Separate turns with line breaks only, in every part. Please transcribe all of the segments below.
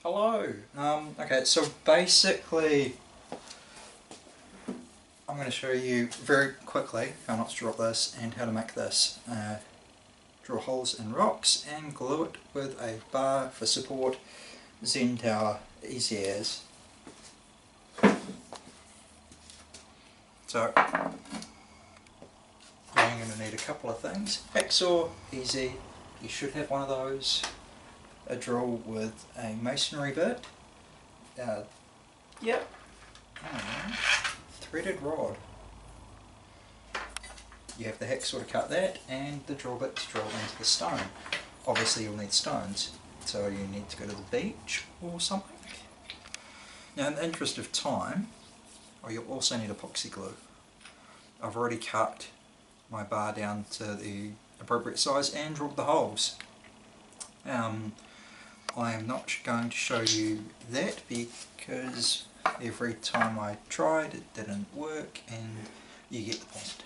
Hello. Okay, so basically I'm going to show you very quickly how not to drop this and how to make this. Draw holes in rocks and glue it with a bar for support. Zen tower, easy as. So I'm going to need a couple of things. Hacksaw, easy, you should have one of those. A drill with a masonry bit. Yep. And threaded rod. You have the hacksaw to cut that and the drill bit to drill into the stone. Obviously you'll need stones, so you need to go to the beach or something. Now in the interest of time, you'll also need epoxy glue. I've already cut my bar down to the appropriate size and drilled the holes. I am not going to show you that because every time I tried it didn't work, and you get the point.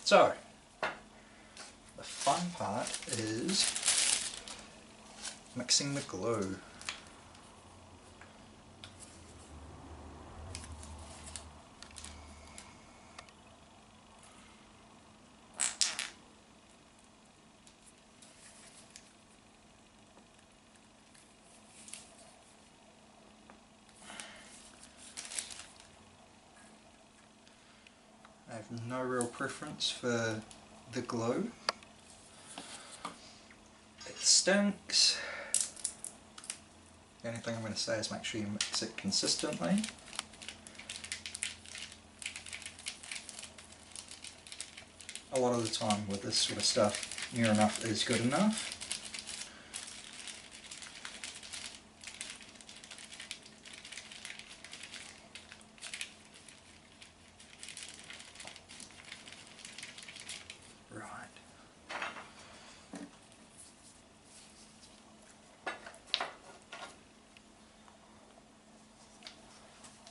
So, the fun part is mixing the glue. I have no real preference for the glue. It stinks. The only thing I'm going to say is make sure you mix it consistently. A lot of the time with this sort of stuff, near enough is good enough. Right.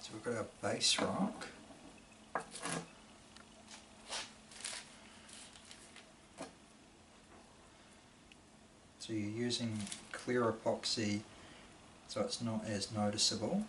So we've got our base rock. So you're using clear epoxy so it's not as noticeable.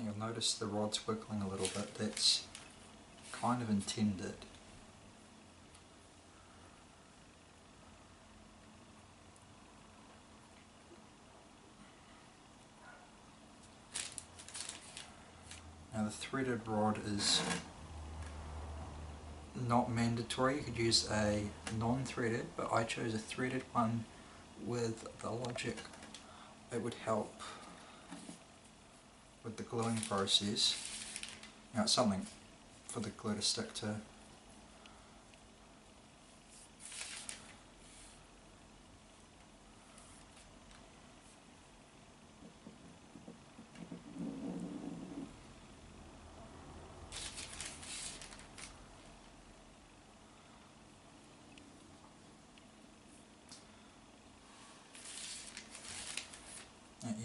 You'll notice the rod's wiggling a little bit. That's kind of intended. Now the threaded rod is not mandatory. You could use a non-threaded, but I chose a threaded one with the logic it would help with the gluing process. Now it's something for the glue to stick to.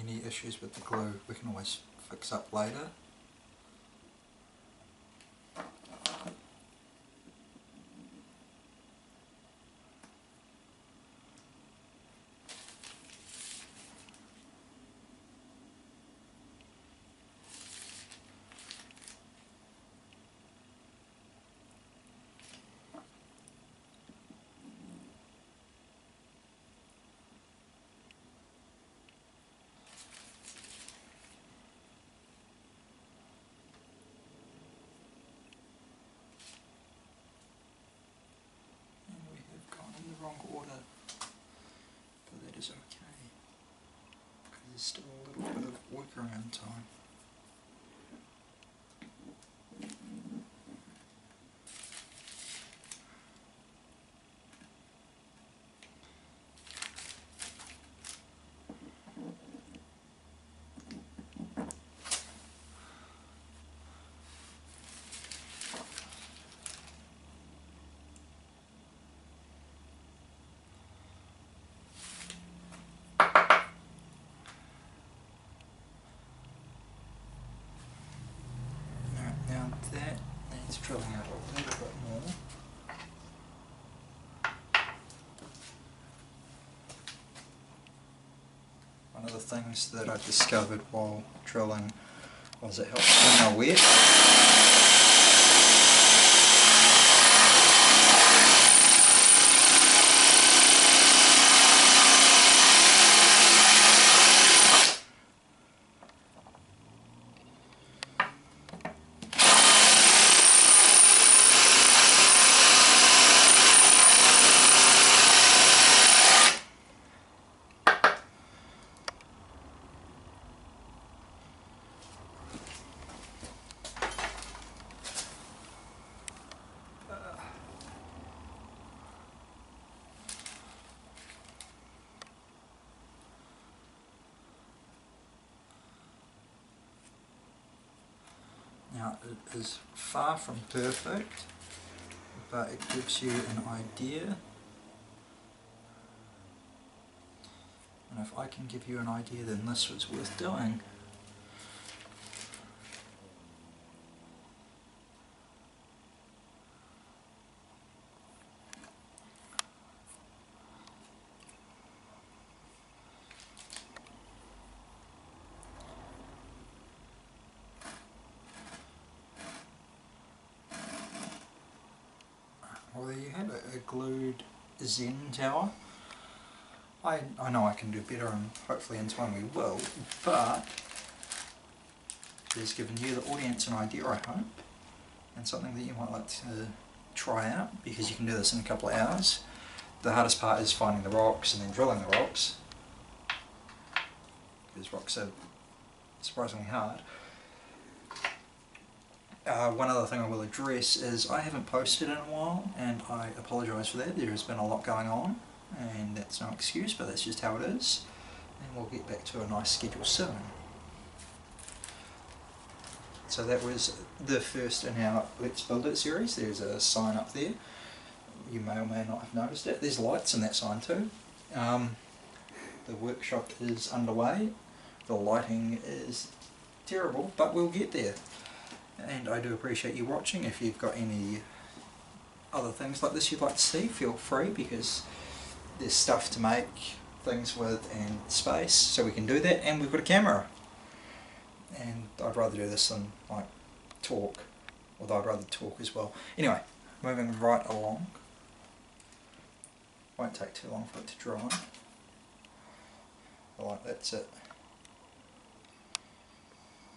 Any issues with the glue we can always fix up later. Wrong order, but that is okay, because there's still a little bit of workaround time. that needs drilling out a little bit more. One of the things that I discovered while drilling was it helps when they're wet. Now it is far from perfect, but it gives you an idea, and if I can give you an idea, then this was worth doing. Well, there you have it, a glued Zen tower. I know I can do better, and hopefully in time we will, but it has given you, the audience, an idea, I hope, and something that you might like to try out, because you can do this in a couple of hours. The hardest part is finding the rocks and then drilling the rocks, because rocks are surprisingly hard. One other thing I will address is I haven't posted in a while, and I apologise for that. There has been a lot going on, and that's no excuse, but that's just how it is, and we'll get back to a nice schedule soon. So that was the first in our Let's Build It series. There's a sign up there. You may or may not have noticed it. There's lights in that sign too. The workshop is underway. The lighting is terrible, but we'll get there. And I do appreciate you watching. If you've got any other things like this you'd like to see, feel free, because there's stuff to make things with and space, so we can do that, and we've got a camera. And I'd rather do this than like talk, although I'd rather talk as well. Anyway, moving right along. Won't take too long for it to dry. Like, that's it.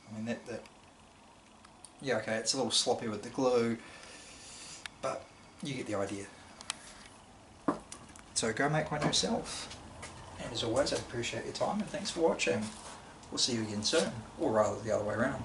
I mean that yeah, okay, it's a little sloppy with the glue, but you get the idea. So go make one yourself. And as always, I appreciate your time, and thanks for watching. We'll see you again soon, or rather the other way around.